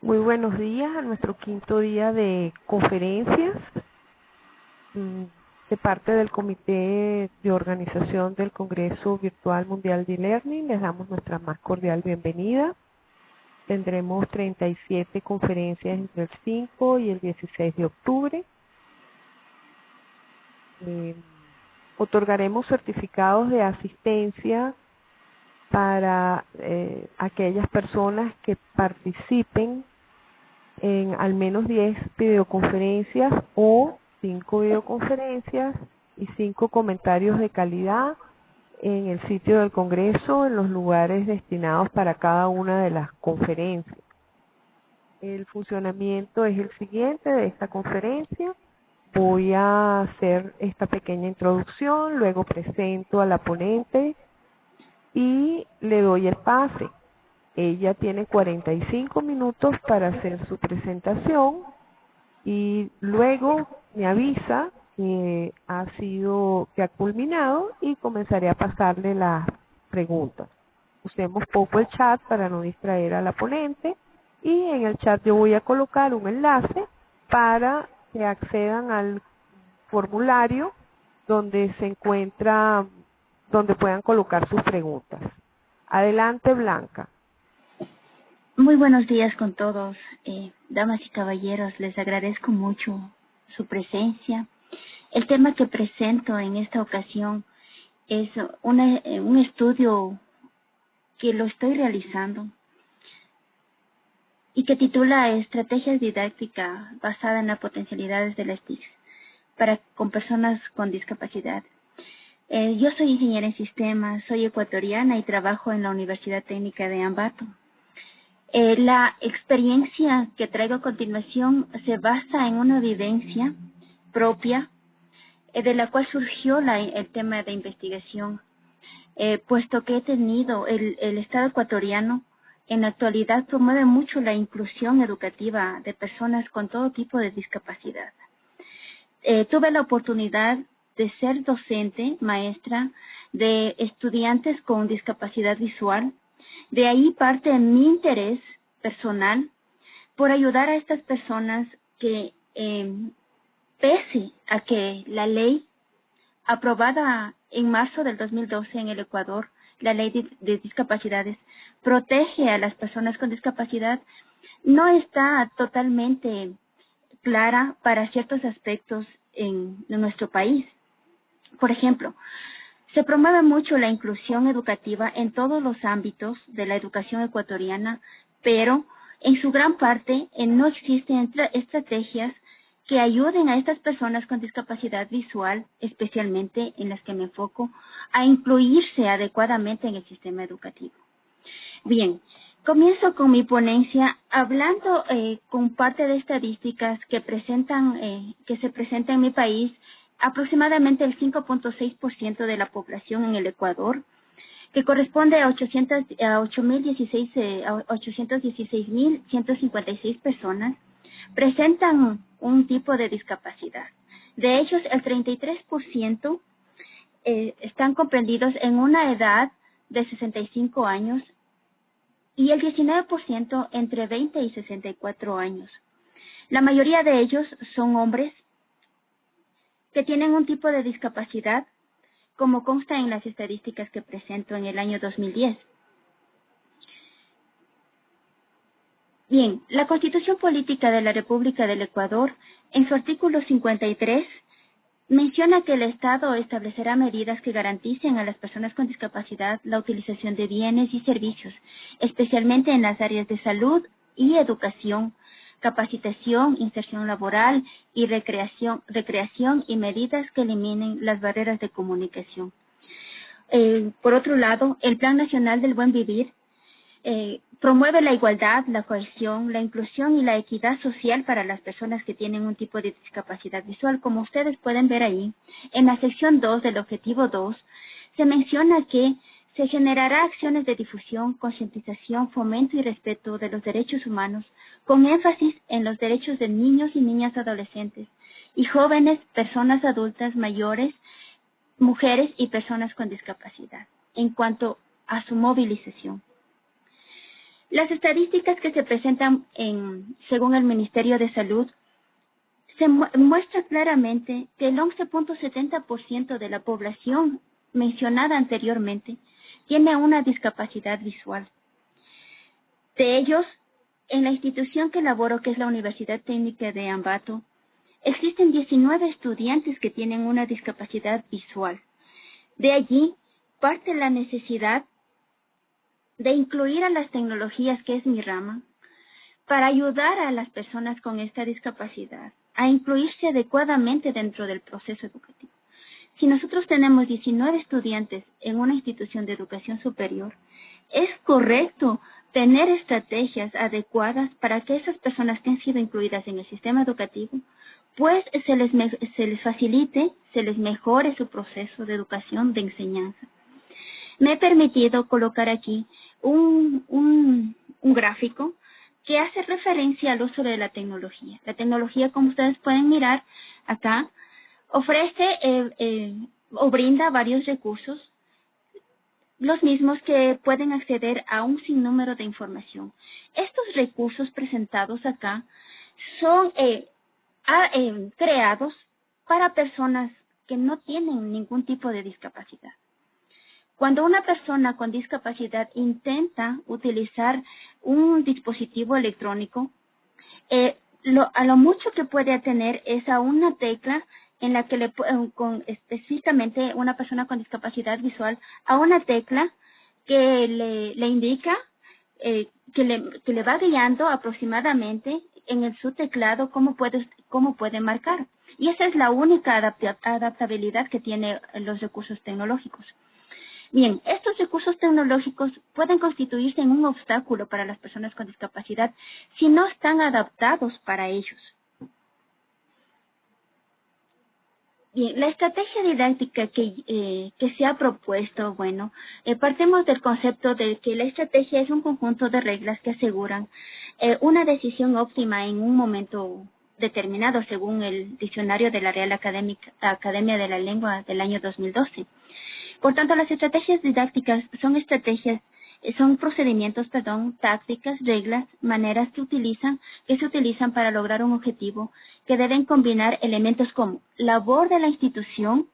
Muy buenos días a nuestro quinto día de conferencias de parte del Comité de Organización del Congreso Virtual Mundial de E-Learning. Les damos nuestra más cordial bienvenida. Tendremos 37 conferencias entre el 5 y el 16 de octubre. Otorgaremos certificados de asistencia para aquellas personas que participen en al menos 10 videoconferencias o 5 videoconferencias y 5 comentarios de calidad en el sitio del Congreso, en los lugares destinados para cada una de las conferencias. El funcionamiento es el siguiente de esta conferencia. Voy a hacer esta pequeña introducción, luego presento a la ponente y le doy el pase. Ella tiene 45 minutos para hacer su presentación y luego me avisa que ha culminado y comenzaré a pasarle las preguntas. Usemos poco el chat para no distraer a la ponente y en el chat yo voy a colocar un enlace para que accedan al formulario donde donde puedan colocar sus preguntas. Adelante, Blanca. Muy buenos días con todos, damas y caballeros, les agradezco mucho su presencia. El tema que presento en esta ocasión es un estudio que lo estoy realizando y que titula Estrategias didácticas basadas en las potencialidades de las TIC con personas con discapacidad. Yo soy ingeniera en sistemas, soy ecuatoriana y trabajo en la Universidad Técnica de Ambato. La experiencia que traigo a continuación se basa en una vivencia propia de la cual surgió el tema de investigación, puesto que he tenido el Estado ecuatoriano en la actualidad promueve mucho la inclusión educativa de personas con todo tipo de discapacidad. Tuve la oportunidad de ser docente, maestra de estudiantes con discapacidad visual. De ahí parte mi interés personal por ayudar a estas personas que, pese a que la ley aprobada en marzo del 2012 en el Ecuador, la ley de discapacidades, protege a las personas con discapacidad, no está totalmente clara para ciertos aspectos en nuestro país. Por ejemplo, se promueve mucho la inclusión educativa en todos los ámbitos de la educación ecuatoriana, pero en su gran parte no existen estrategias que ayuden a estas personas con discapacidad visual, especialmente en las que me enfoco, a incluirse adecuadamente en el sistema educativo. Bien, comienzo con mi ponencia hablando con parte de estadísticas que se presentan en mi país. Aproximadamente el 5.6% de la población en el Ecuador, que corresponde a 816.156 personas, presentan un tipo de discapacidad. De ellos, el 33% están comprendidos en una edad de 65 años y el 19% entre 20 y 64 años. La mayoría de ellos son hombres que tienen un tipo de discapacidad, como consta en las estadísticas que presento en el año 2010. Bien, la Constitución Política de la República del Ecuador, en su artículo 53, menciona que el Estado establecerá medidas que garanticen a las personas con discapacidad la utilización de bienes y servicios, especialmente en las áreas de salud y educación, capacitación, inserción laboral y recreación y medidas que eliminen las barreras de comunicación. Por otro lado, el Plan Nacional del Buen Vivir promueve la igualdad, la cohesión, la inclusión y la equidad social para las personas que tienen un tipo de discapacidad visual. Como ustedes pueden ver ahí, en la sección 2 del objetivo 2, se menciona que se generará acciones de difusión, concientización, fomento y respeto de los derechos humanos, con énfasis en los derechos de niños y niñas adolescentes y jóvenes, personas adultas, mayores, mujeres y personas con discapacidad, en cuanto a su movilización. Las estadísticas que se presentan según el Ministerio de Salud se muestra claramente que el 11.70% de la población mencionada anteriormente tiene una discapacidad visual. De ellos, en la institución que laboro, que es la Universidad Técnica de Ambato, existen 19 estudiantes que tienen una discapacidad visual. De allí parte la necesidad de incluir a las tecnologías, que es mi rama, para ayudar a las personas con esta discapacidad a incluirse adecuadamente dentro del proceso educativo. Si nosotros tenemos 19 estudiantes en una institución de educación superior, es correcto tener estrategias adecuadas para que esas personas que han sido incluidas en el sistema educativo, pues se les facilite, se les mejore su proceso de educación, de enseñanza. Me he permitido colocar aquí un gráfico que hace referencia al uso de la tecnología. La tecnología, como ustedes pueden mirar acá, ofrece o brinda varios recursos, los mismos que pueden acceder a un sinnúmero de información. Estos recursos presentados acá son creados para personas que no tienen ningún tipo de discapacidad. Cuando una persona con discapacidad intenta utilizar un dispositivo electrónico, a lo mucho que puede tener es a una tecla en la que específicamente una persona con discapacidad visual, a una tecla que le indica, que le va guiando aproximadamente en su teclado cómo puede marcar. Y esa es la única adaptabilidad que tienen los recursos tecnológicos. Bien, estos recursos tecnológicos pueden constituirse en un obstáculo para las personas con discapacidad si no están adaptados para ellos. Bien, la estrategia didáctica que se ha propuesto, bueno, partimos del concepto de que la estrategia es un conjunto de reglas que aseguran una decisión óptima en un momento determinado, según el diccionario de la Real Academia de la Lengua del año 2012. Por tanto, las estrategias didácticas son procedimientos, tácticas, reglas, maneras que se utilizan para lograr un objetivo que deben combinar elementos como labor de la institución,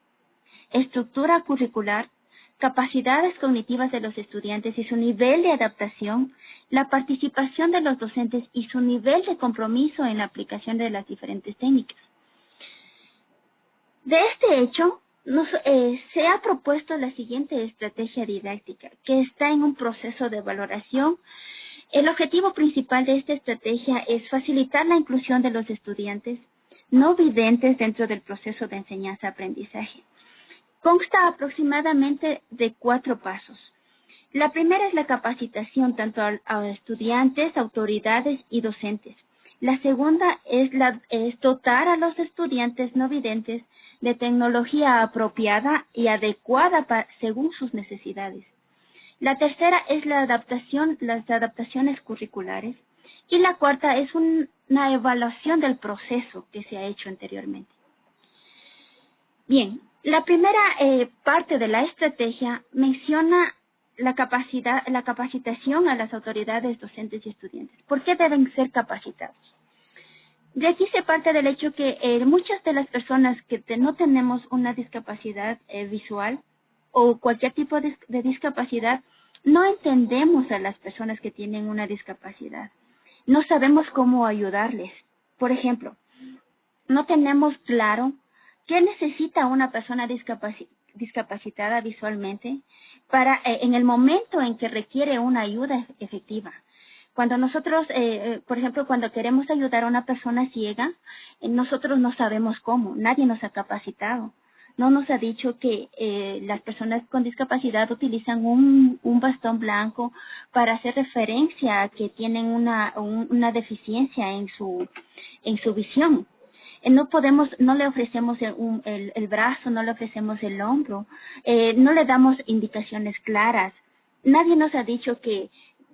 estructura curricular, capacidades cognitivas de los estudiantes y su nivel de adaptación, la participación de los docentes y su nivel de compromiso en la aplicación de las diferentes técnicas. De este hecho, se ha propuesto la siguiente estrategia didáctica, que está en un proceso de valoración. El objetivo principal de esta estrategia es facilitar la inclusión de los estudiantes no videntes dentro del proceso de enseñanza-aprendizaje. Consta aproximadamente de 4 pasos. La primera es la capacitación tanto a estudiantes, autoridades y docentes. La segunda es dotar a los estudiantes no videntes de tecnología apropiada y adecuada según sus necesidades. La tercera es las adaptaciones curriculares. Y la cuarta es una evaluación del proceso que se ha hecho anteriormente. Bien, la primera parte de la estrategia menciona la capacitación a las autoridades, docentes y estudiantes. ¿Por qué deben ser capacitados? De aquí se parte del hecho que muchas de las personas que no tenemos una discapacidad visual o cualquier tipo de discapacidad, no entendemos a las personas que tienen una discapacidad. No sabemos cómo ayudarles. Por ejemplo, no tenemos claro qué necesita una persona discapacitada visualmente para en el momento en que requiere una ayuda efectiva. Cuando nosotros, por ejemplo, cuando queremos ayudar a una persona ciega, nosotros no sabemos cómo, nadie nos ha capacitado. No nos ha dicho que las personas con discapacidad utilizan un bastón blanco para hacer referencia a que tienen una deficiencia en su visión. No le ofrecemos el brazo, no le ofrecemos el hombro, no le damos indicaciones claras. Nadie nos ha dicho que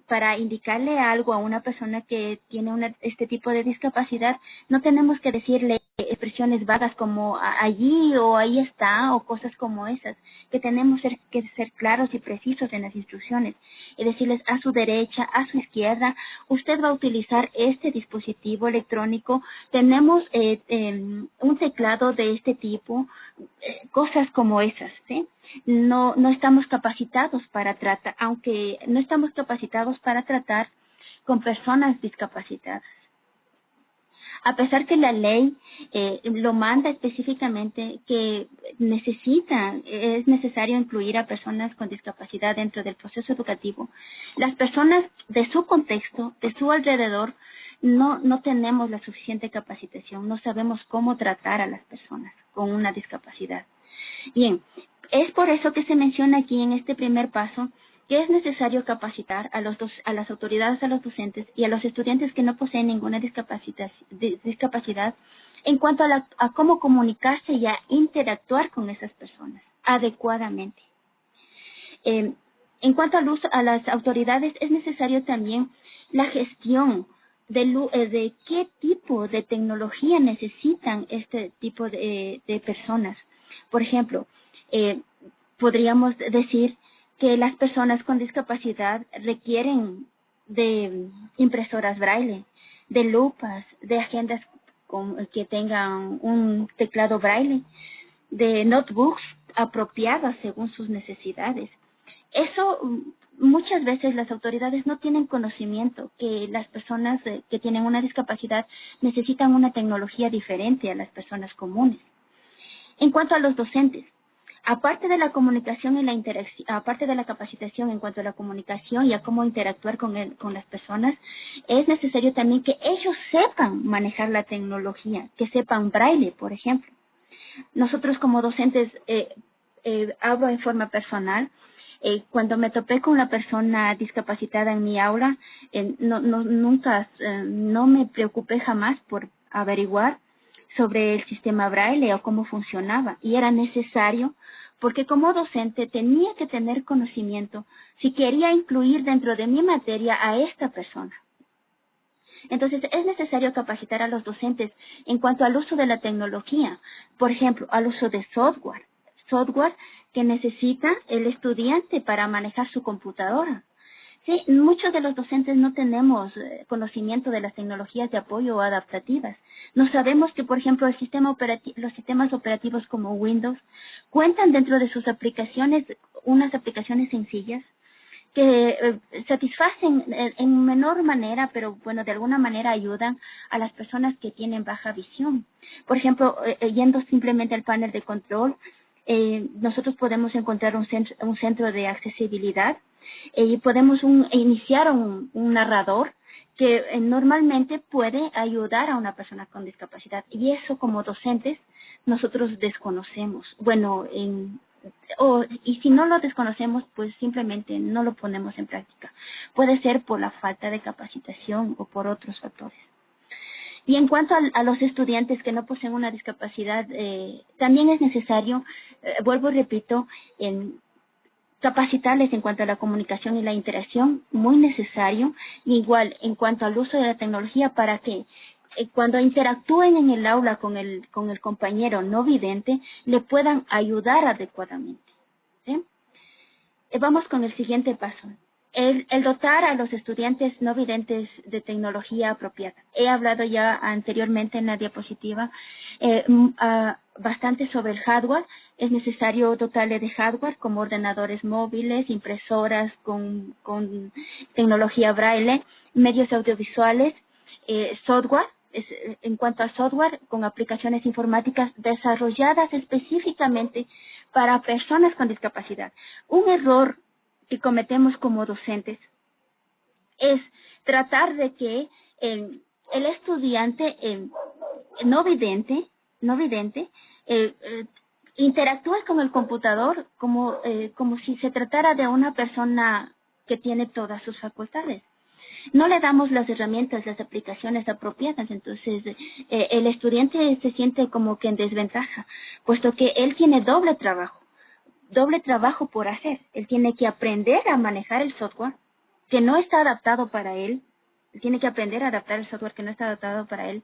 para indicarle algo a una persona que tiene este tipo de discapacidad, no tenemos que decirle expresiones vagas como allí o ahí está o cosas como esas, que tenemos que ser claros y precisos en las instrucciones y decirles a su derecha, a su izquierda, usted va a utilizar este dispositivo electrónico, tenemos un teclado de este tipo, cosas como esas, ¿sí? No estamos capacitados para tratar, aunque no estamos capacitados para tratar con personas discapacitadas. A pesar que la ley lo manda específicamente que es necesario incluir a personas con discapacidad dentro del proceso educativo, las personas de su contexto, de su alrededor, no tenemos la suficiente capacitación, no sabemos cómo tratar a las personas con una discapacidad. Bien, es por eso que se menciona aquí en este primer paso que es necesario capacitar a las autoridades, a los docentes y a los estudiantes que no poseen ninguna discapacidad en cuanto a cómo comunicarse y a interactuar con esas personas adecuadamente. En cuanto a las autoridades, es necesario también la gestión de qué tipo de tecnología necesitan este tipo de personas. Por ejemplo, podríamos decir que las personas con discapacidad requieren de impresoras braille, de lupas, de agendas que tengan un teclado braille, de notebooks apropiadas según sus necesidades. Eso muchas veces las autoridades no tienen conocimiento que las personas que tienen una discapacidad necesitan una tecnología diferente a las personas comunes. En cuanto a los docentes, aparte de la comunicación y la interacción, aparte de la capacitación en cuanto a la comunicación y a cómo interactuar con las personas, es necesario también que ellos sepan manejar la tecnología, que sepan braille, por ejemplo. Nosotros como docentes, hablo en forma personal, cuando me topé con una persona discapacitada en mi aula, no me preocupé jamás por averiguar sobre el sistema braille o cómo funcionaba, y era necesario porque como docente tenía que tener conocimiento si quería incluir dentro de mi materia a esta persona. Entonces, es necesario capacitar a los docentes en cuanto al uso de la tecnología, por ejemplo, al uso de software que necesita el estudiante para manejar su computadora. Sí, muchos de los docentes no tenemos conocimiento de las tecnologías de apoyo adaptativas. No sabemos que, por ejemplo, los sistemas operativos como Windows cuentan dentro de sus aplicaciones unas aplicaciones sencillas que satisfacen en menor manera, pero bueno, de alguna manera ayudan a las personas que tienen baja visión. Por ejemplo, yendo simplemente al panel de control, nosotros podemos encontrar un centro de accesibilidad y podemos iniciar un narrador que normalmente puede ayudar a una persona con discapacidad. Y eso como docentes nosotros desconocemos. Bueno, y si no lo desconocemos, pues simplemente no lo ponemos en práctica. Puede ser por la falta de capacitación o por otros factores. Y en cuanto a los estudiantes que no poseen una discapacidad, también es necesario, vuelvo y repito, capacitarles en cuanto a la comunicación y la interacción, muy necesario, y igual en cuanto al uso de la tecnología para que cuando interactúen en el aula con el compañero no vidente, le puedan ayudar adecuadamente. ¿Sí? Vamos con el siguiente paso. El dotar a los estudiantes no videntes de tecnología apropiada. He hablado ya anteriormente en la diapositiva bastante sobre el hardware. Es necesario dotarle de hardware como ordenadores móviles, impresoras con tecnología braille, medios audiovisuales, software. En cuanto a software, con aplicaciones informáticas desarrolladas específicamente para personas con discapacidad. Un error que cometemos como docentes es tratar de que el estudiante no vidente interactúe con el computador como si se tratara de una persona que tiene todas sus facultades. No le damos las herramientas, las aplicaciones apropiadas, entonces el estudiante se siente como que en desventaja, puesto que él tiene doble trabajo por hacer. Él tiene que aprender a manejar el software que no está adaptado para él. Él tiene que aprender a adaptar el software que no está adaptado para él.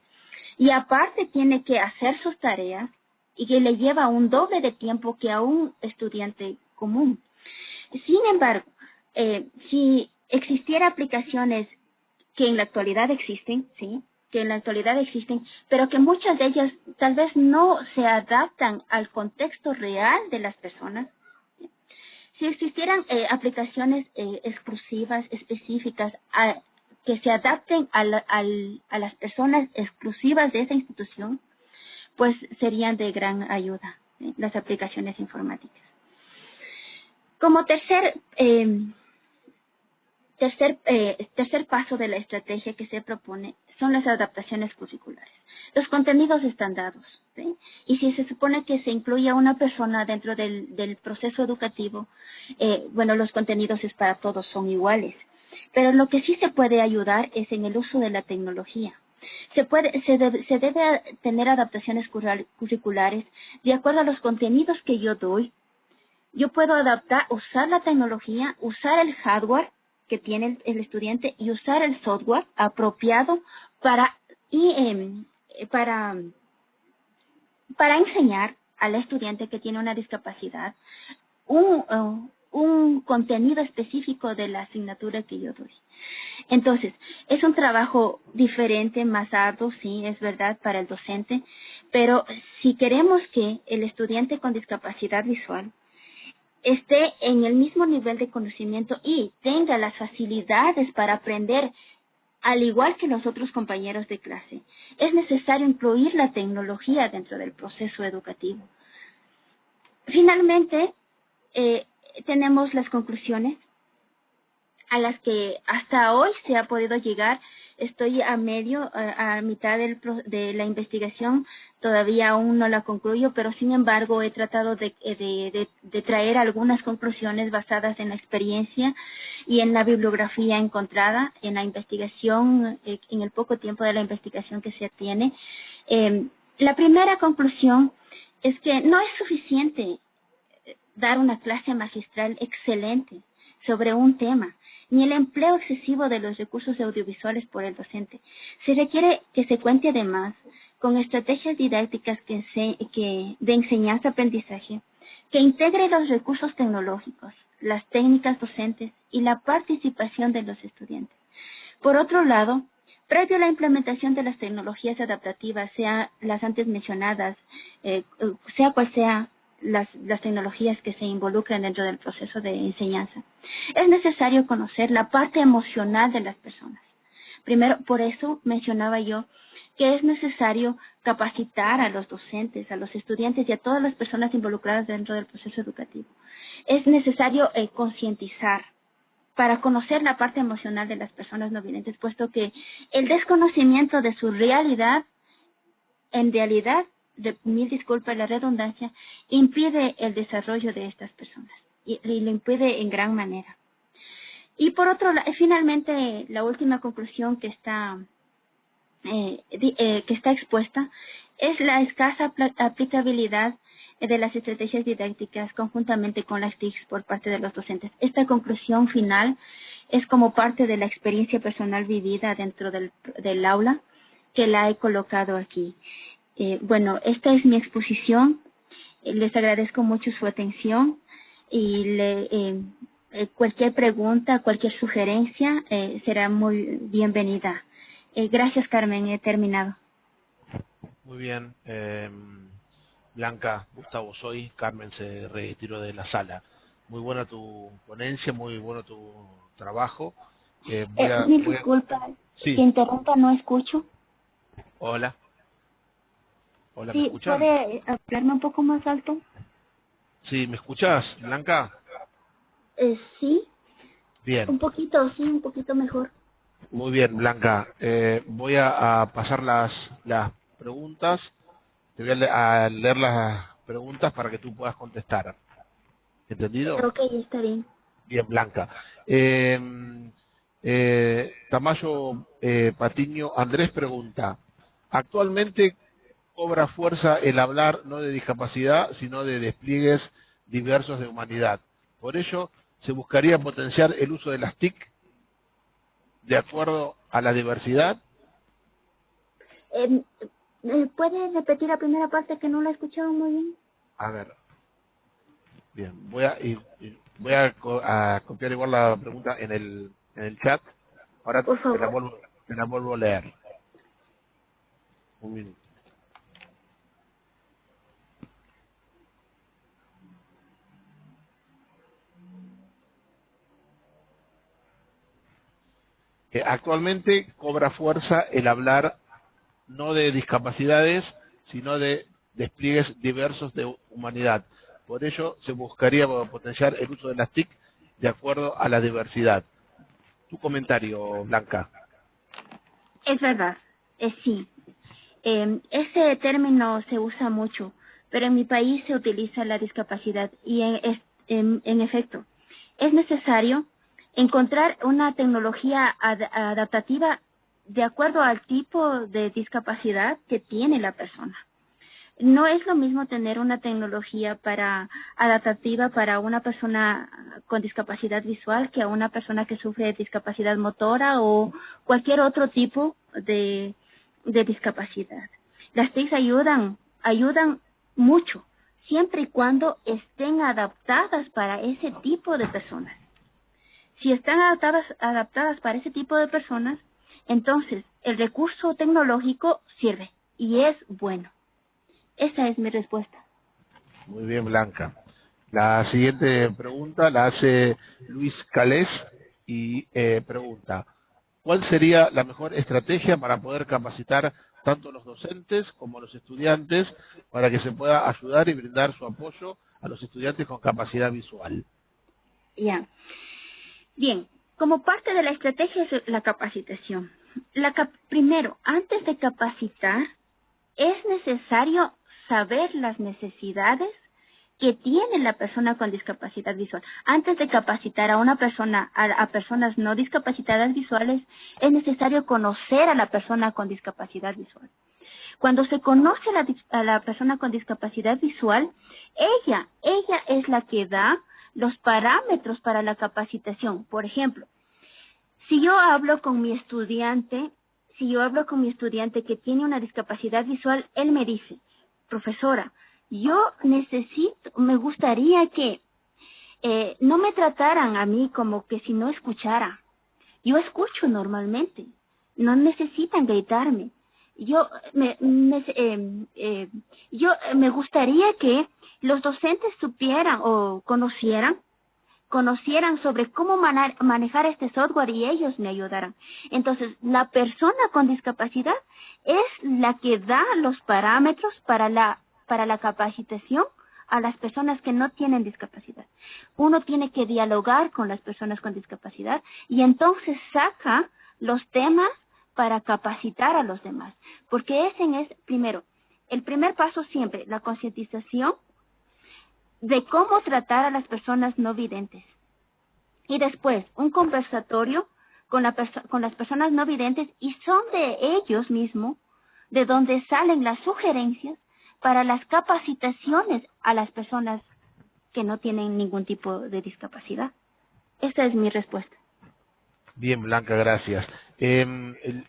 Y aparte tiene que hacer sus tareas y que le lleva un doble de tiempo que a un estudiante común. Sin embargo, si existiera aplicaciones que en la actualidad existen, ¿sí? Que en la actualidad existen, pero que muchas de ellas tal vez no se adaptan al contexto real de las personas. Si existieran aplicaciones exclusivas, específicas, que se adapten a las personas exclusivas de esa institución, pues serían de gran ayuda, ¿sí? Las aplicaciones informáticas. Como tercer paso de la estrategia que se propone son las adaptaciones curriculares. Los contenidos están dados, ¿sí? Y si se supone que se incluye a una persona dentro del proceso educativo, bueno, los contenidos es para todos, son iguales. Pero lo que sí se puede ayudar es en el uso de la tecnología. Se debe tener adaptaciones curriculares de acuerdo a los contenidos que yo doy. Yo puedo adaptar, usar la tecnología, usar el hardware que tiene el estudiante y usar el software apropiado para enseñar al estudiante que tiene una discapacidad un contenido específico de la asignatura que yo doy. Entonces, es un trabajo diferente, más arduo, sí, es verdad, para el docente, pero si queremos que el estudiante con discapacidad visual esté en el mismo nivel de conocimiento y tenga las facilidades para aprender, al igual que los otros compañeros de clase, es necesario incluir la tecnología dentro del proceso educativo. Finalmente, tenemos las conclusiones a las que hasta hoy se ha podido llegar. Estoy a mitad de la investigación, todavía aún no la concluyo, pero sin embargo he tratado de traer algunas conclusiones basadas en la experiencia y en la bibliografía encontrada, en la investigación, en el poco tiempo de la investigación que se tiene. La primera conclusión es que no es suficiente dar una clase magistral excelente sobre un tema, ni el empleo excesivo de los recursos audiovisuales por el docente. Se requiere que se cuente además con estrategias didácticas de enseñanza-aprendizaje que integre los recursos tecnológicos, las técnicas docentes y la participación de los estudiantes. Por otro lado, previo a la implementación de las tecnologías adaptativas, sea las antes mencionadas, sea cual sea las tecnologías que se involucran dentro del proceso de enseñanza, es necesario conocer la parte emocional de las personas. Primero, por eso mencionaba yo que es necesario capacitar a los docentes, a los estudiantes y a todas las personas involucradas dentro del proceso educativo. Es necesario concientizar para conocer la parte emocional de las personas no videntes, puesto que el desconocimiento de su realidad, en realidad, mil disculpas la redundancia, impide el desarrollo de estas personas y lo impide en gran manera. Y por otro lado, finalmente, la última conclusión que está expuesta es la escasa aplicabilidad de las estrategias didácticas conjuntamente con las TICs por parte de los docentes. Esta conclusión final es como parte de la experiencia personal vivida dentro del aula que la he colocado aquí. Bueno, esta es mi exposición. Les agradezco mucho su atención y cualquier pregunta, cualquier sugerencia será muy bienvenida. Gracias, Carmen. He terminado. Muy bien. Blanca, Gustavo, soy. Carmen se retiró de la sala. Muy buena tu ponencia, muy bueno tu trabajo. Mil disculpas, Sí. que interrumpa, no escucho. Hola. Hola, ¿me Sí, escuchan? ¿puede hablarme un poco más alto? Sí, ¿me escuchás, Blanca? Sí, Bien. un poquito, sí, un poquito mejor. Muy bien, Blanca. Voy a pasar las preguntas. Te voy a leer las preguntas para que tú puedas contestar. ¿Entendido? Ok, está bien. Bien, Blanca. Tamayo Patiño Andrés pregunta, actualmente cobra fuerza el hablar no de discapacidad, sino de despliegues diversos de humanidad. Por ello, se buscaría potenciar el uso de las TIC de acuerdo a la diversidad. ¿Puede repetir la primera parte que no la he escuchado muy bien? A ver, bien, voy a copiar igual la pregunta en el chat. Ahora Por favor. te la vuelvo a leer. Un minuto. Actualmente cobra fuerza el hablar no de discapacidades, sino de despliegues diversos de humanidad. Por ello, se buscaría potenciar el uso de las TIC de acuerdo a la diversidad. Tu comentario, Blanca. Es verdad, sí. Ese término se usa mucho, pero en mi país se utiliza la discapacidad y en efecto, es necesario encontrar una tecnología adaptativa de acuerdo al tipo de discapacidad que tiene la persona. No es lo mismo tener una tecnología adaptativa para una persona con discapacidad visual que a una persona que sufre de discapacidad motora o cualquier otro tipo de discapacidad. Las TICs ayudan mucho, siempre y cuando estén adaptadas para ese tipo de personas. Si están adaptadas para ese tipo de personas, entonces el recurso tecnológico sirve y es bueno. Esa es mi respuesta. Muy bien, Blanca. La siguiente pregunta la hace Luis Calés y pregunta, ¿cuál sería la mejor estrategia para poder capacitar tanto los docentes como los estudiantes para que se pueda ayudar y brindar su apoyo a los estudiantes con capacidad visual? Ya. Bien, como parte de la estrategia es la capacitación. Primero, antes de capacitar, es necesario saber las necesidades que tiene la persona con discapacidad visual. Antes de capacitar a una persona, a personas no discapacitadas visuales, es necesario conocer a la persona con discapacidad visual. Cuando se conoce a la persona con discapacidad visual, ella es la que da los parámetros para la capacitación. Por ejemplo, si yo hablo con mi estudiante que tiene una discapacidad visual, él me dice, profesora, me gustaría que no me trataran a mí como que si no escuchara. Yo escucho normalmente, no necesitan gritarme. Me gustaría que los docentes supieran o conocieran sobre cómo manejar este software y ellos me ayudaran. Entonces, la persona con discapacidad es la que da los parámetros para la capacitación a las personas que no tienen discapacidad. Uno tiene que dialogar con las personas con discapacidad y entonces saca los temas para capacitar a los demás. Porque ese es, primero, el primer paso siempre, la concientización de cómo tratar a las personas no videntes. Y después, un conversatorio con las personas no videntes y son de ellos mismos de donde salen las sugerencias para las capacitaciones a las personas que no tienen ningún tipo de discapacidad. Esa es mi respuesta. Bien, Blanca, gracias.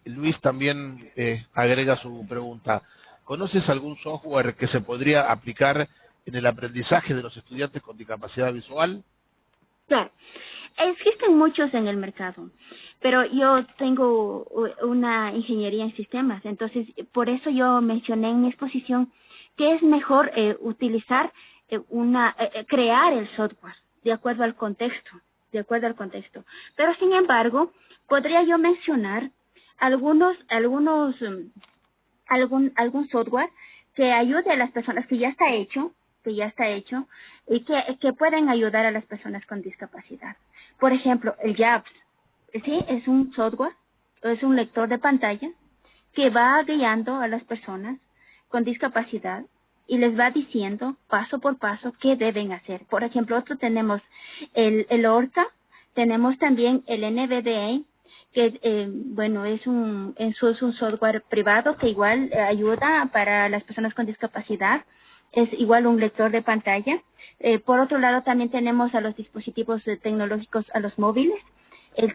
Luis también agrega su pregunta. ¿Conoces algún software que se podría aplicar en el aprendizaje de los estudiantes con discapacidad visual? Claro, existen muchos en el mercado, pero yo tengo una ingeniería en sistemas, entonces por eso yo mencioné en mi exposición que es mejor utilizar crear el software de acuerdo al contexto. Pero sin embargo, podría yo mencionar algún software que ayude a las personas, que ya está hecho y que pueden ayudar a las personas con discapacidad. Por ejemplo, el JABS, ¿sí? Es un software, es un lector de pantalla que va guiando a las personas con discapacidad y les va diciendo paso por paso qué deben hacer. Por ejemplo, tenemos el ORCA, tenemos también el NVDA, que es un software privado que igual ayuda para las personas con discapacidad. Es igual un lector de pantalla. Por otro lado, también tenemos a los dispositivos tecnológicos, a los móviles.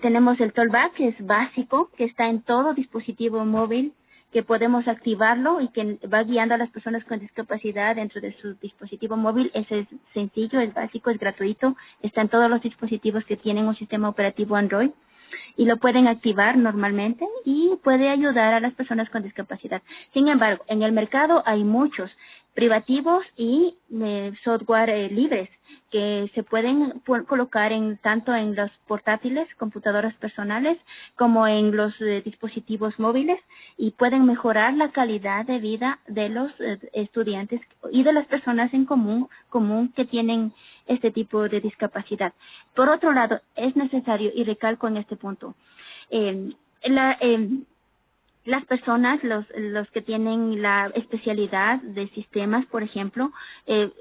Tenemos el Tollback, que es básico, que está en todo dispositivo móvil que podemos activarlo y que va guiando a las personas con discapacidad dentro de su dispositivo móvil. Ese es sencillo, es básico, es gratuito, está en todos los dispositivos que tienen un sistema operativo Android y lo pueden activar normalmente y puede ayudar a las personas con discapacidad. Sin embargo, en el mercado hay muchos privativos y software libres que se pueden colocar tanto en los portátiles, computadoras personales, como en los dispositivos móviles y pueden mejorar la calidad de vida de los estudiantes y de las personas en común que tienen este tipo de discapacidad. Por otro lado, es necesario, y recalco en este punto, las personas, los que tienen la especialidad de sistemas, por ejemplo,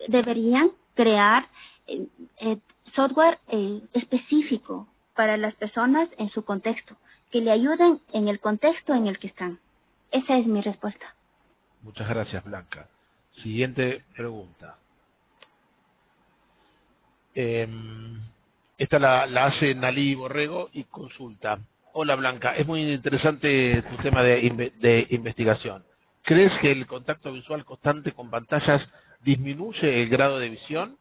deberían crear software específico para las personas en su contexto, que le ayuden en el contexto en el que están. Esa es mi respuesta. Muchas gracias, Blanca. Siguiente pregunta. Esta la hace Nalí Borrego y consulta. Hola, Blanca, es muy interesante tu tema de investigación. ¿Crees que el contacto visual constante con pantallas disminuye el grado de visión?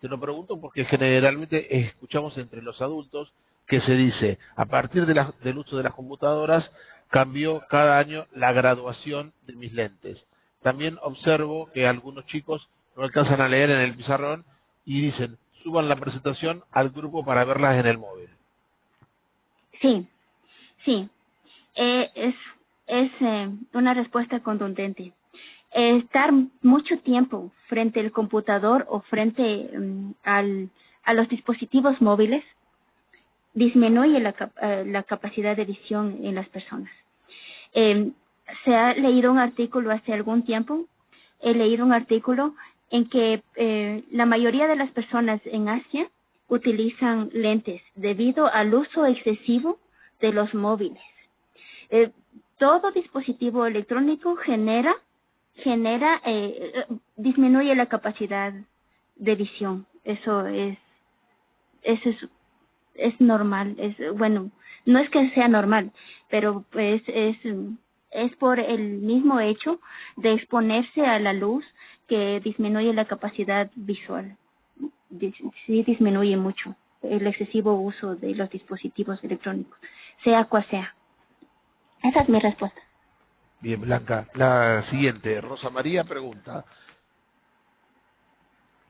Te lo pregunto porque generalmente escuchamos entre los adultos que se dice, a partir del uso de las computadoras, cambió cada año la graduación de mis lentes. También observo que algunos chicos no alcanzan a leer en el pizarrón y dicen, suban la presentación al grupo para verlas en el móvil. Sí. Sí, es una respuesta contundente. Estar mucho tiempo frente al computador o frente a los dispositivos móviles disminuye la capacidad de visión en las personas. Se ha leído un artículo hace algún tiempo, he leído un artículo en que la mayoría de las personas en Asia utilizan lentes debido al uso excesivo de los móviles. Todo dispositivo electrónico disminuye la capacidad de visión. Eso es normal. Bueno, no es que sea normal, pero es por el mismo hecho de exponerse a la luz que disminuye la capacidad visual. Sí, disminuye mucho el excesivo uso de los dispositivos electrónicos, sea cual sea. Esa es mi respuesta. Bien, Blanca. La siguiente, Rosa María pregunta,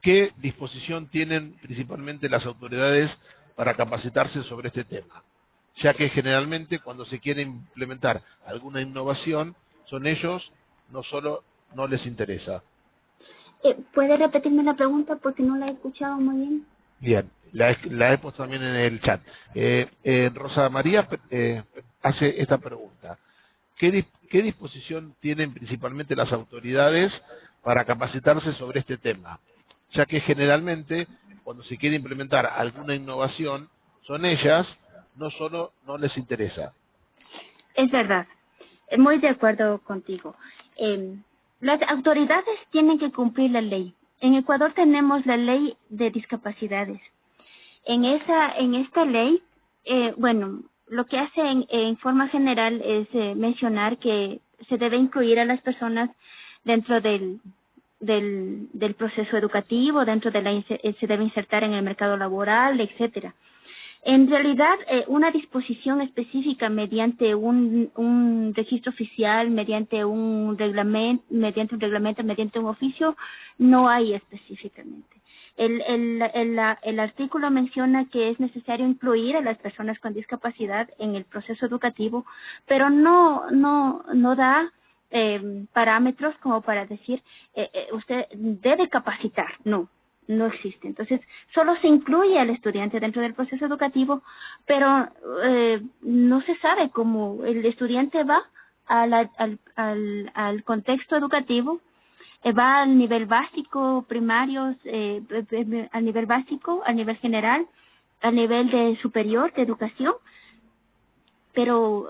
¿qué disposición tienen principalmente las autoridades para capacitarse sobre este tema? Ya que generalmente cuando se quiere implementar alguna innovación, son ellos, no les interesa. ¿Puede repetirme la pregunta porque no la he escuchado muy bien? Bien, la he puesto también en el chat. Rosa María hace esta pregunta. ¿Qué disposición tienen principalmente las autoridades para capacitarse sobre este tema? Ya que generalmente cuando se quiere implementar alguna innovación, son ellas, no les interesa. Es verdad, muy de acuerdo contigo. Las autoridades tienen que cumplir la ley. En Ecuador tenemos la ley de discapacidades. En esta ley, lo que hace en forma general es mencionar que se debe incluir a las personas dentro del proceso educativo, se debe insertar en el mercado laboral, etcétera. En realidad, una disposición específica mediante un registro oficial, mediante un reglamento, mediante un oficio, no hay específicamente. El artículo menciona que es necesario incluir a las personas con discapacidad en el proceso educativo, pero no da parámetros como para decir usted debe capacitar. No existe. Entonces, solo se incluye al estudiante dentro del proceso educativo, pero no se sabe cómo el estudiante va al contexto educativo, va al nivel básico, primario, al nivel básico, al nivel general, al nivel de superior de educación, pero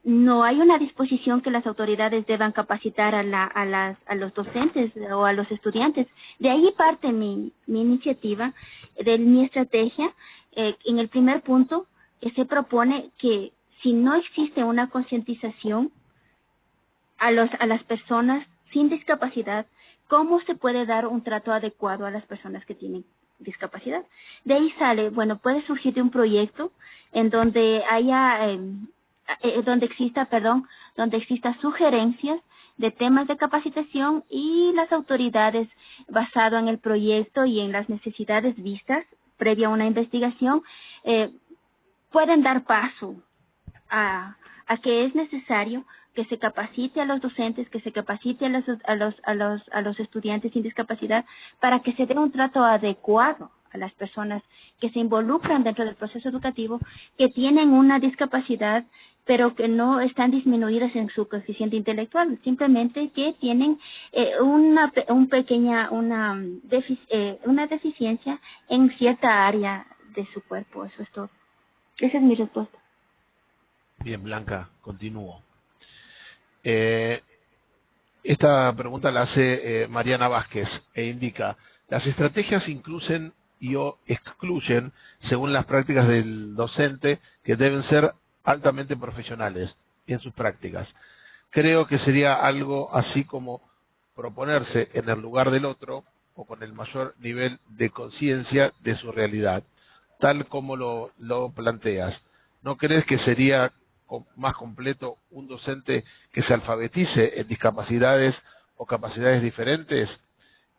no hay una disposición que las autoridades deban capacitar a los docentes o a los estudiantes. De ahí parte mi iniciativa, mi estrategia, en el primer punto, que se propone que si no existe una concientización a las personas sin discapacidad, cómo se puede dar un trato adecuado a las personas que tienen discapacidad. De ahí sale, bueno, puede surgir de un proyecto en donde donde exista sugerencias de temas de capacitación y las autoridades, basado en el proyecto y en las necesidades vistas previa a una investigación, pueden dar paso a que es necesario que se capacite a los docentes, que se capacite a los estudiantes sin discapacidad, para que se dé un trato adecuado a las personas que se involucran dentro del proceso educativo, que tienen una discapacidad, pero que no están disminuidas en su coeficiente intelectual, simplemente que tienen una deficiencia en cierta área de su cuerpo. Eso es todo. Esa es mi respuesta. Bien, Blanca, continúo. Esta pregunta la hace Mariana Vázquez e indica: las estrategias incluyen y o excluyen según las prácticas del docente, que deben ser altamente profesionales en sus prácticas. Creo que sería algo así como proponerse en el lugar del otro o con el mayor nivel de conciencia de su realidad, tal como lo planteas. ¿No crees que sería más completo un docente que se alfabetice en discapacidades o capacidades diferentes?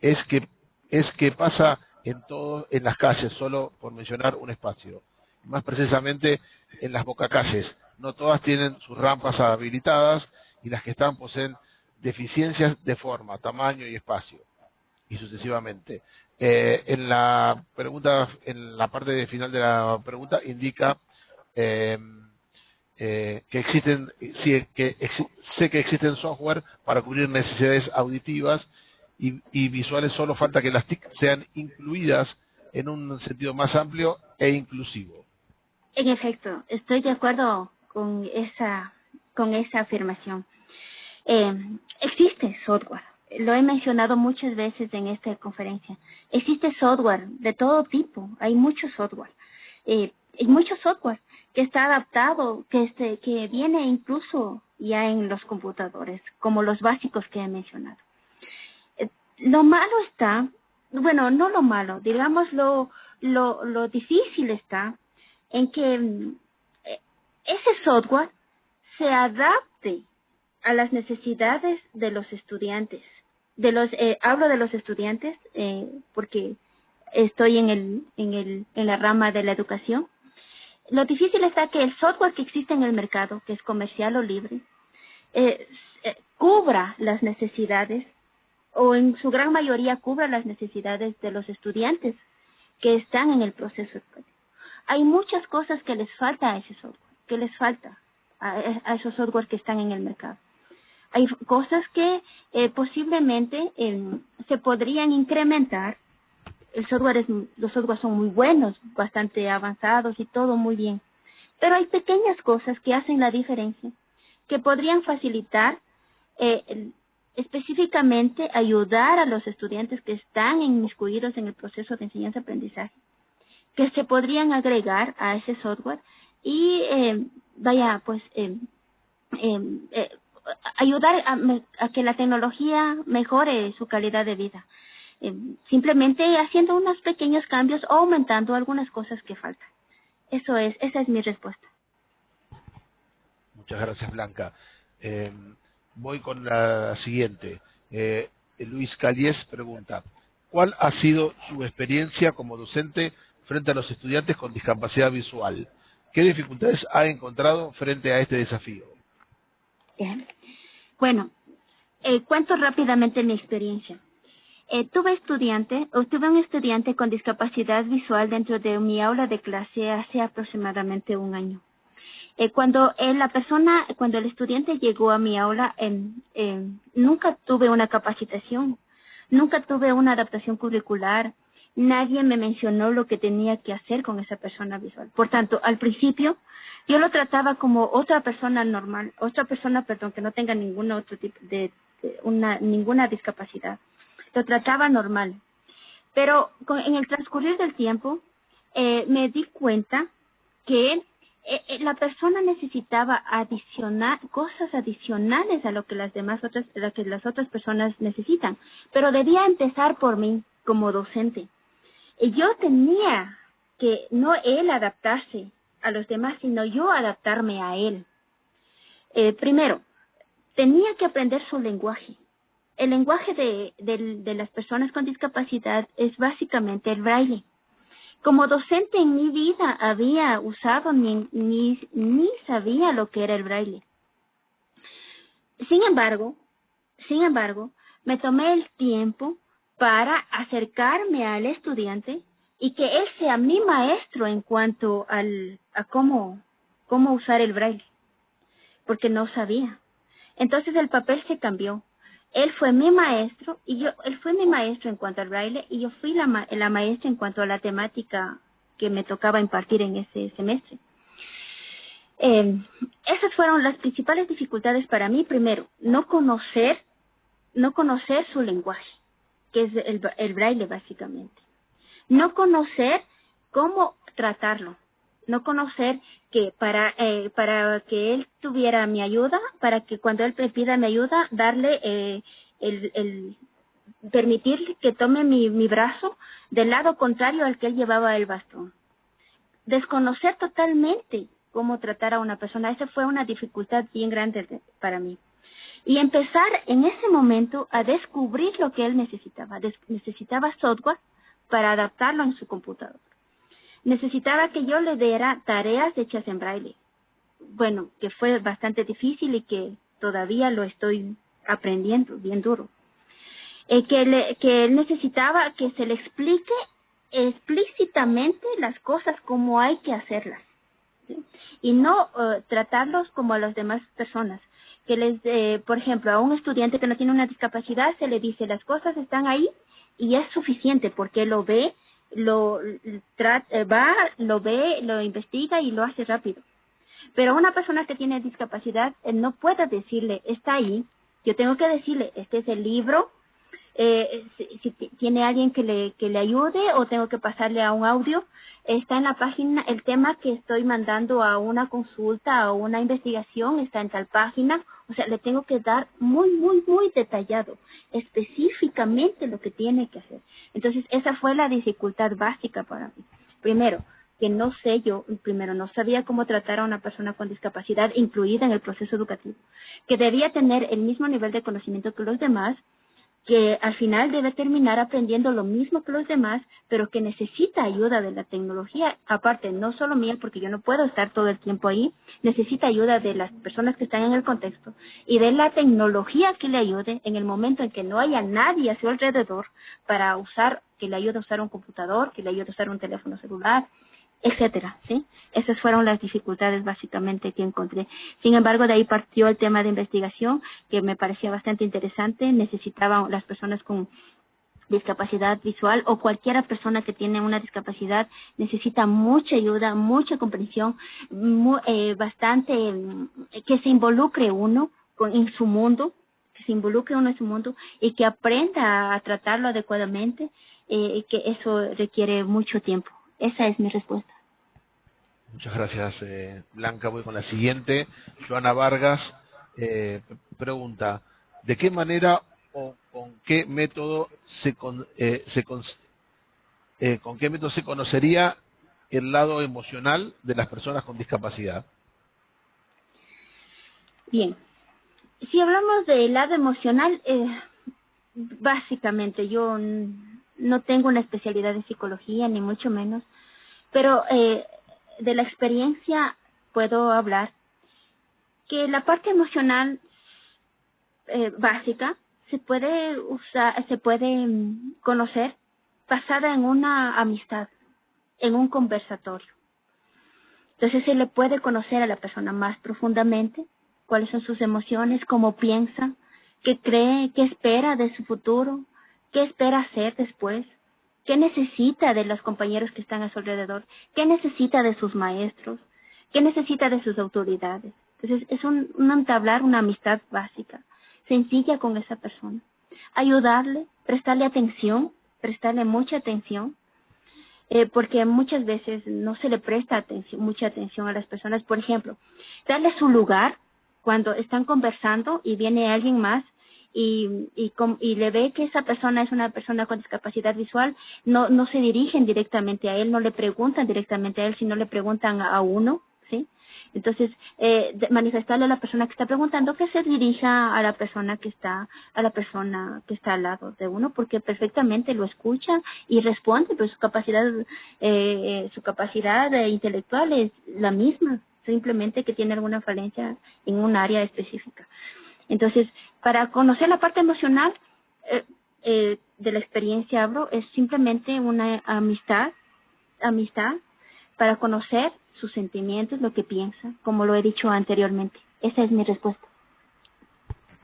Es que pasa en las calles, solo por mencionar un espacio, más precisamente en las bocacalles. No todas tienen sus rampas habilitadas, y las que están poseen deficiencias de forma, tamaño y espacio, y sucesivamente. En la parte final de la pregunta indica que existen, sé que existen software para cubrir necesidades auditivas y visuales. Solo falta que las TIC sean incluidas en un sentido más amplio e inclusivo. En efecto, estoy de acuerdo con esa afirmación. Existe software, lo he mencionado muchas veces en esta conferencia. Existe software de todo tipo, hay mucho software. Hay mucho software que está adaptado, que viene incluso ya en los computadores, como los básicos que he mencionado. Lo malo está, bueno, no lo malo, digamos lo difícil está en que ese software se adapte a las necesidades de los estudiantes. Hablo de los estudiantes porque estoy en la rama de la educación. Lo difícil está que el software que existe en el mercado, que es comercial o libre, cubra las necesidades, o en su gran mayoría cubra las necesidades de los estudiantes que están en el proceso educativo. Hay muchas cosas que les falta a ese software, que les falta a esos software que están en el mercado. Hay cosas que posiblemente se podrían incrementar. Los softwares son muy buenos, bastante avanzados y todo muy bien. Pero hay pequeñas cosas que hacen la diferencia, que podrían facilitar, específicamente ayudar a los estudiantes que están inmiscuidos en el proceso de enseñanza-aprendizaje, que se podrían agregar a ese software y ayudar a que la tecnología mejore su calidad de vida, simplemente haciendo unos pequeños cambios o aumentando algunas cosas que faltan. Esa es mi respuesta. Muchas gracias, Blanca. Voy con la siguiente. Luis Calles pregunta: ¿cuál ha sido su experiencia como docente frente a los estudiantes con discapacidad visual? ¿Qué dificultades ha encontrado frente a este desafío? Bien. Bueno, cuento rápidamente mi experiencia. Tuve un estudiante con discapacidad visual dentro de mi aula de clase hace aproximadamente un año. Cuando el estudiante llegó a mi aula, nunca tuve una capacitación, nunca tuve una adaptación curricular, nadie me mencionó lo que tenía que hacer con esa persona visual. Por tanto, al principio, yo lo trataba como otra persona normal, que no tenga ningún otro tipo ninguna discapacidad. Lo trataba normal. Pero en el transcurrir del tiempo, me di cuenta que la persona necesitaba cosas adicionales a lo que las otras personas necesitan, pero debía empezar por mí como docente. Y yo tenía que no él adaptarse a los demás, sino yo adaptarme a él. Primero, tenía que aprender su lenguaje. El lenguaje de las personas con discapacidad es básicamente el braille. Como docente en mi vida había usado ni sabía lo que era el braille. Sin embargo, me tomé el tiempo para acercarme al estudiante y que él sea mi maestro en cuanto a cómo usar el braille, porque no sabía. Entonces el papel se cambió. Él fue mi maestro él fue mi maestro en cuanto al braille y yo fui la maestra en cuanto a la temática que me tocaba impartir en ese semestre. Esas fueron las principales dificultades para mí. Primero, no conocer su lenguaje, que es el braille básicamente. No conocer cómo tratarlo. No conocer que para que él tuviera mi ayuda, para que cuando él me pida mi ayuda, darle permitirle que tome mi brazo del lado contrario al que él llevaba el bastón. Desconocer totalmente cómo tratar a una persona, esa fue una dificultad bien grande para mí. Y empezar en ese momento a descubrir lo que él necesitaba. Necesitaba software para adaptarlo en su computador. Necesitaba que yo le diera tareas hechas en braille. Bueno, que fue bastante difícil y que todavía lo estoy aprendiendo bien duro. Que él necesitaba que se le explique explícitamente las cosas como hay que hacerlas, ¿sí? Y no tratarlos como a las demás personas. Por ejemplo, a un estudiante que no tiene una discapacidad se le dice las cosas están ahí y es suficiente porque lo ve, lo investiga y lo hace rápido. Pero una persona que tiene discapacidad no puede decirle está ahí. Yo tengo que decirle este es el libro. Si tiene alguien que le ayude o tengo que pasarle a un audio, está en la página, el tema que estoy mandando a una consulta o una investigación está en tal página, o sea, le tengo que dar muy detallado, específicamente lo que tiene que hacer. Entonces, esa fue la dificultad básica para mí. Primero, que no sabía cómo tratar a una persona con discapacidad incluida en el proceso educativo, que debía tener el mismo nivel de conocimiento que los demás, que al final debe terminar aprendiendo lo mismo que los demás, pero que necesita ayuda de la tecnología, aparte, no solo mía, porque yo no puedo estar todo el tiempo ahí, necesita ayuda de las personas que están en el contexto y de la tecnología que le ayude en el momento en que no haya nadie a su alrededor que le ayude a usar un computador, que le ayude a usar un teléfono celular, etcétera, ¿sí? Esas fueron las dificultades básicamente que encontré. Sin embargo, de ahí partió el tema de investigación, que me parecía bastante interesante. Necesitaban las personas con discapacidad visual o cualquier persona que tiene una discapacidad, necesita mucha ayuda, mucha comprensión, que se involucre uno en su mundo, y que aprenda a tratarlo adecuadamente, que eso requiere mucho tiempo. Esa es mi respuesta. Muchas gracias, Blanca. Voy con la siguiente. Joana Vargas pregunta, ¿de qué manera o con qué método con qué método se conocería el lado emocional de las personas con discapacidad? Bien. Si hablamos del lado emocional, básicamente yo no tengo una especialidad en psicología, ni mucho menos, pero de la experiencia puedo hablar que la parte emocional básica se puede conocer basada en una amistad, en un conversatorio. Entonces se le puede conocer a la persona más profundamente, cuáles son sus emociones, cómo piensa, qué cree, qué espera de su futuro, qué espera hacer después, qué necesita de los compañeros que están a su alrededor, qué necesita de sus maestros, qué necesita de sus autoridades. Entonces es entablar una amistad básica, sencilla con esa persona. Ayudarle, prestarle atención, prestarle mucha atención. porque muchas veces no se le presta mucha atención a las personas. Por ejemplo, darle su lugar cuando están conversando y viene alguien más y le ve que esa persona es una persona con discapacidad visual, no se dirigen directamente a él, no le preguntan directamente a él, sino le preguntan a uno, ¿sí? Entonces, manifestarle a la persona que está preguntando que se dirija a la persona que está al lado de uno, porque perfectamente lo escucha y responde, pues su capacidad intelectual es la misma, simplemente que tiene alguna falencia en un área específica. Entonces, para conocer la parte emocional de la experiencia hablo, es simplemente una amistad para conocer sus sentimientos, lo que piensa, como lo he dicho anteriormente. Esa es mi respuesta.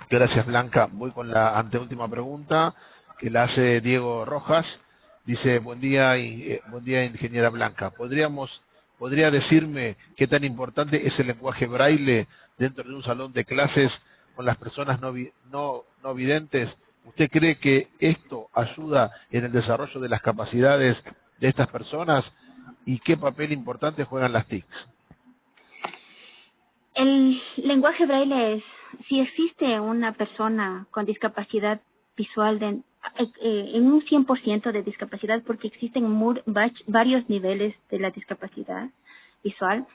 Gracias, Blanca. Voy con la anteúltima pregunta que la hace Diego Rojas. Dice, buen día, ingeniera Blanca. ¿Podría decirme qué tan importante es el lenguaje braille dentro de un salón de clases con las personas no videntes? ¿Usted cree que esto ayuda en el desarrollo de las capacidades de estas personas? ¿Y qué papel importante juegan las TICs? El lenguaje braille es, si existe una persona con discapacidad visual en un 100% de discapacidad, porque existen varios niveles de la discapacidad visual,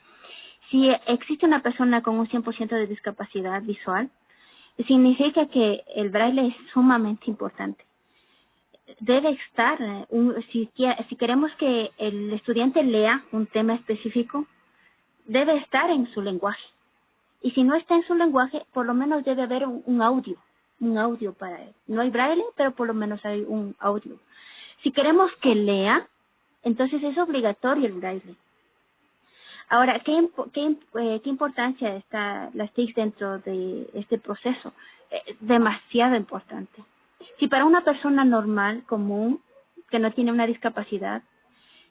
si existe una persona con un 100% de discapacidad visual, significa que el braille es sumamente importante. Debe estar, si queremos que el estudiante lea un tema específico, debe estar en su lenguaje. Y si no está en su lenguaje, por lo menos debe haber un audio para él. No hay braille, pero por lo menos hay un audio. Si queremos que lea, entonces es obligatorio el braille. Ahora, ¿qué importancia está las TIC dentro de este proceso? Demasiado importante. Si para una persona normal, común, que no tiene una discapacidad,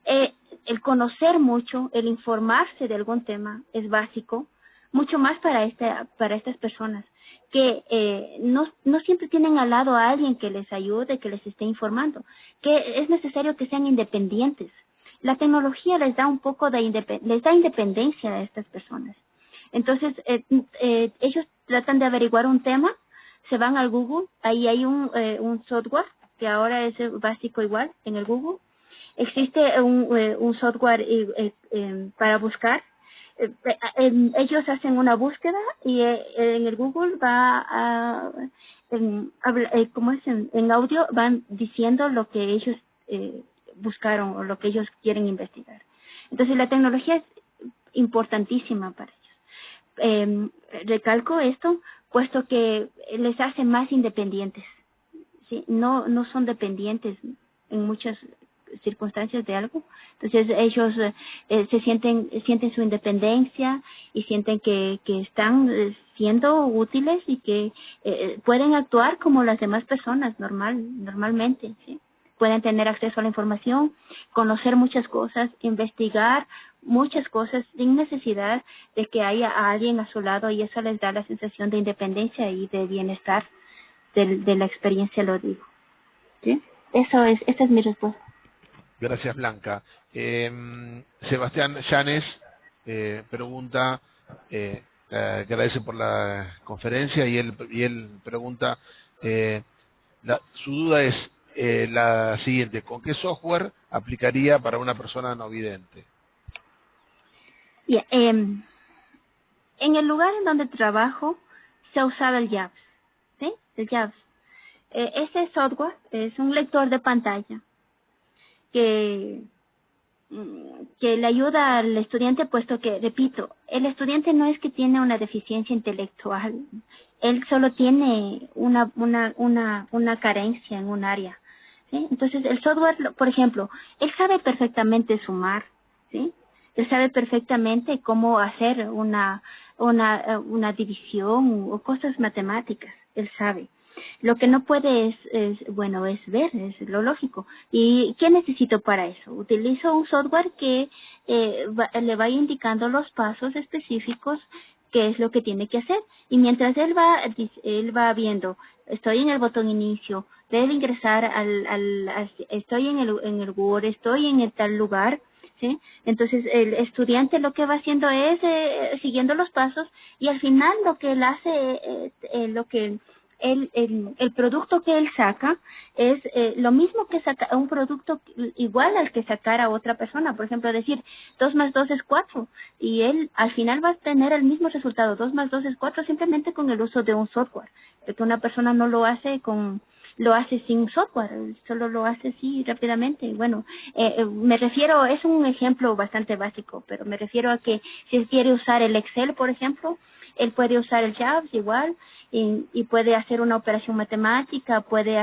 el conocer mucho, el informarse de algún tema es básico, mucho más para estas personas que no siempre tienen al lado a alguien que les ayude, que les esté informando, que es necesario que sean independientes. La tecnología les da un poco les da independencia a estas personas. Entonces, ellos tratan de averiguar un tema, se van al Google, ahí hay un software que ahora es básico igual en el Google. Existe un software para buscar. Ellos hacen una búsqueda y en el Google en audio van diciendo lo que ellos buscaron o lo que ellos quieren investigar. Entonces la tecnología es importantísima para ellos. Recalco esto puesto que les hace más independientes, ¿sí? No son dependientes en muchas circunstancias de algo. Entonces ellos sienten su independencia y sienten que están siendo útiles y que pueden actuar como las demás personas normalmente, ¿sí? Pueden tener acceso a la información, conocer muchas cosas, investigar muchas cosas sin necesidad de que haya a alguien a su lado, y eso les da la sensación de independencia y de bienestar de la experiencia, lo digo. ¿Sí? Esa es mi respuesta. Gracias, Blanca. Sebastián Llanes pregunta, agradece por la conferencia y él pregunta, su duda es la siguiente: ¿con qué software aplicaría para una persona no vidente? Yeah, en el lugar en donde trabajo se ha usado el JAWS, ¿sí? El JAWS. Ese software es un lector de pantalla que le ayuda al estudiante, puesto que, repito, el estudiante no es que tiene una deficiencia intelectual, él solo tiene una carencia en un área, ¿sí? Entonces el software, por ejemplo, él sabe perfectamente sumar, ¿sí? Él sabe perfectamente cómo hacer una división o cosas matemáticas, él sabe. Lo que no puede es ver, es lo lógico. ¿Y qué necesito para eso? Utilizo un software que le vaya indicando los pasos específicos, qué es lo que tiene que hacer. Y mientras él va viendo, estoy en el botón inicio, debe ingresar estoy en el Word, estoy en tal lugar, ¿sí? Entonces el estudiante lo que va haciendo es siguiendo los pasos, y al final lo que él hace, el producto que él saca es lo mismo que saca un producto igual al que sacara otra persona. Por ejemplo, decir 2 más 2 es 4, y él al final va a tener el mismo resultado, 2 más 2 es 4, simplemente con el uso de un software, porque una persona no lo hace lo hace sin software, solo lo hace así rápidamente. Bueno, me refiero, es un ejemplo bastante básico, pero me refiero a que si quiere usar el Excel, por ejemplo, él puede usar el JAWS igual, y puede hacer una operación matemática, puede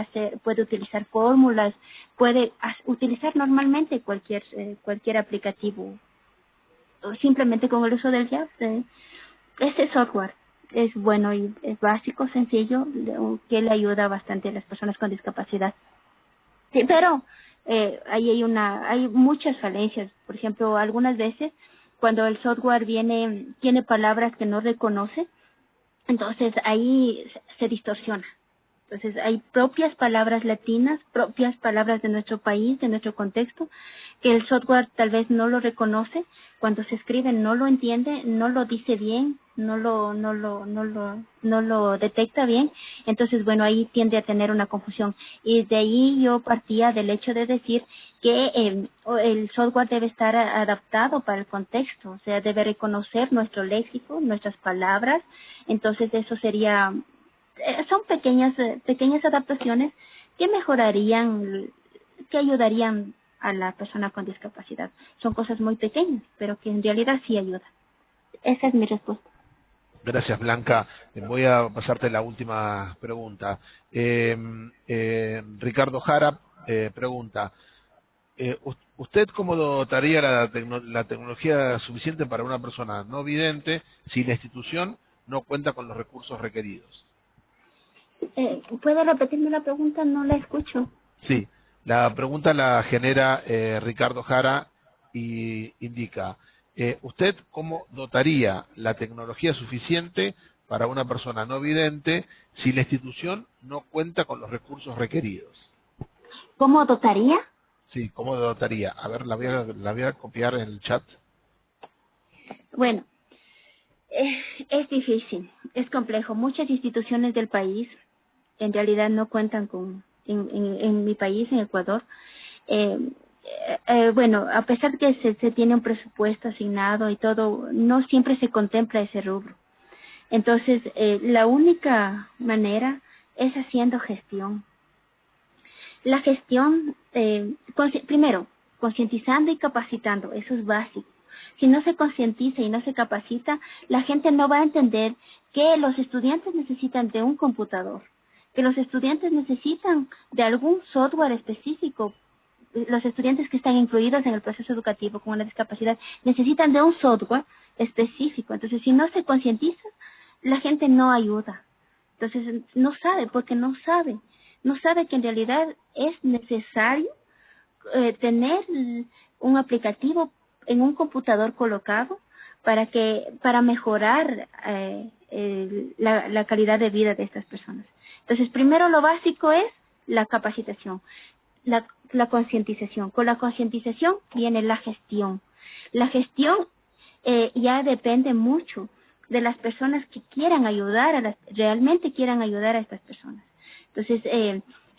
utilizar fórmulas, puede utilizar normalmente cualquier aplicativo, o simplemente con el uso del JAWS. Ese software es bueno y es básico, sencillo, que le ayuda bastante a las personas con discapacidad. Sí, pero ahí hay muchas falencias. Por ejemplo, algunas veces cuando el software tiene palabras que no reconoce, entonces ahí se distorsiona. Entonces hay propias palabras latinas, propias palabras de nuestro país, de nuestro contexto, que el software tal vez no lo reconoce, cuando se escribe no lo entiende, no lo dice bien, no lo detecta bien. Entonces, bueno, ahí tiende a tener una confusión. Y de ahí yo partía del hecho de decir que el software debe estar adaptado para el contexto, o sea, debe reconocer nuestro léxico, nuestras palabras. Entonces eso sería, son pequeñas adaptaciones que mejorarían, que ayudarían a la persona con discapacidad. Son cosas muy pequeñas, pero que en realidad sí ayudan. Esa es mi respuesta. Gracias, Blanca. Voy a pasarte la última pregunta. Ricardo Jara pregunta, ¿usted cómo dotaría la tecnología suficiente para una persona no vidente si la institución no cuenta con los recursos requeridos? ¿Puede repetirme la pregunta? No la escucho. Sí, la pregunta la genera Ricardo Jara y indica, ¿usted cómo dotaría la tecnología suficiente para una persona no vidente si la institución no cuenta con los recursos requeridos? ¿Cómo dotaría? Sí, ¿cómo dotaría? A ver, la voy a copiar en el chat. Bueno, es difícil, es complejo. Muchas instituciones del país en realidad no cuentan en mi país, en Ecuador. Bueno, a pesar que se tiene un presupuesto asignado y todo, no siempre se contempla ese rubro. Entonces, la única manera es haciendo gestión. La gestión, primero, concientizando y capacitando, eso es básico. Si no se concientiza y no se capacita, la gente no va a entender que los estudiantes necesitan de un computador, que los estudiantes necesitan de algún software específico. Los estudiantes que están incluidos en el proceso educativo con una discapacidad necesitan de un software específico. Entonces, si no se concientiza, la gente no ayuda. Entonces, no sabe, porque no sabe. No sabe que en realidad es necesario tener un aplicativo en un computador colocado para mejorar la calidad de vida de estas personas. Entonces, primero lo básico es la capacitación, la concientización. Con la concientización viene la gestión. La gestión ya depende mucho de las personas que quieran ayudar, realmente quieran ayudar a estas personas. Entonces,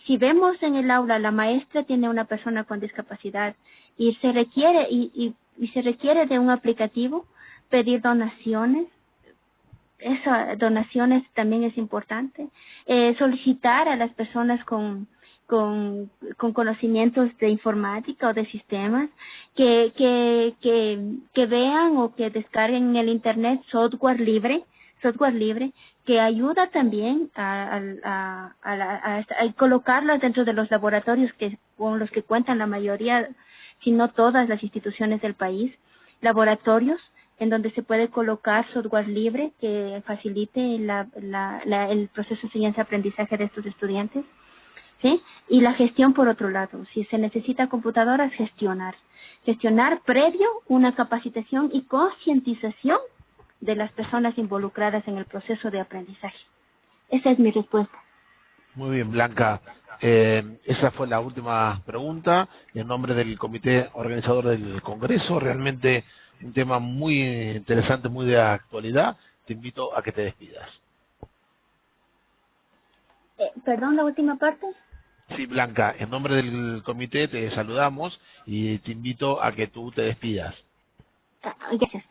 si vemos en el aula la maestra tiene una persona con discapacidad y se requiere se requiere de un aplicativo, pedir donaciones. Esas donaciones también es importante. Solicitar a las personas con conocimientos de informática o de sistemas que vean o que descarguen en el internet software libre que ayuda también a colocarlas dentro de los laboratorios con los que cuentan la mayoría, si no todas las instituciones del país, laboratorios en donde se puede colocar software libre que facilite el proceso de enseñanza-aprendizaje de estos estudiantes, ¿sí? Y la gestión por otro lado, si se necesita computadoras, gestionar previo una capacitación y concientización de las personas involucradas en el proceso de aprendizaje. Esa es mi respuesta. Muy bien, Blanca. Esa fue la última pregunta. En nombre del comité organizador del Congreso, realmente un tema muy interesante, muy de actualidad. Te invito a que te despidas. Perdón, la última parte. Sí, Blanca, en nombre del comité te saludamos y te invito a que tú te despidas. Gracias.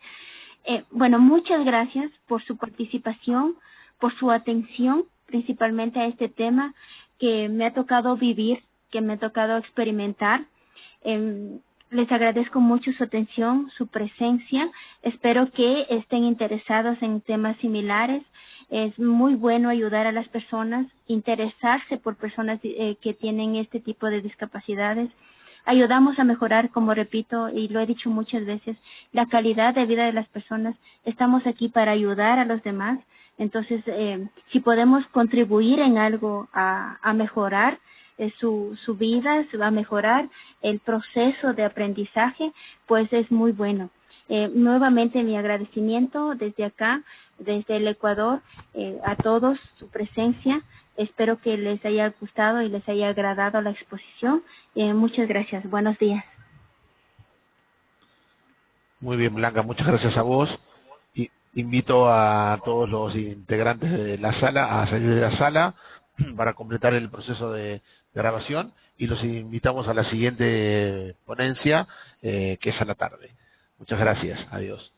Bueno, muchas gracias por su participación, por su atención, principalmente a este tema que me ha tocado vivir, que me ha tocado experimentar. Les agradezco mucho su atención, su presencia. Espero que estén interesados en temas similares. Es muy bueno ayudar a las personas, interesarse por personas que tienen este tipo de discapacidades. Ayudamos a mejorar, como repito, y lo he dicho muchas veces, la calidad de vida de las personas. Estamos aquí para ayudar a los demás. Entonces, si podemos contribuir en algo a mejorar su vida, a mejorar el proceso de aprendizaje, pues es muy bueno. Nuevamente mi agradecimiento desde acá, desde el Ecuador, a todos su presencia. Espero que les haya gustado y les haya agradado la exposición. Muchas gracias. Buenos días. Muy bien, Blanca, muchas gracias a vos. Y invito a todos los integrantes de la sala a salir de la sala para completar el proceso de grabación y los invitamos a la siguiente ponencia, que es a la tarde. Muchas gracias. Adiós.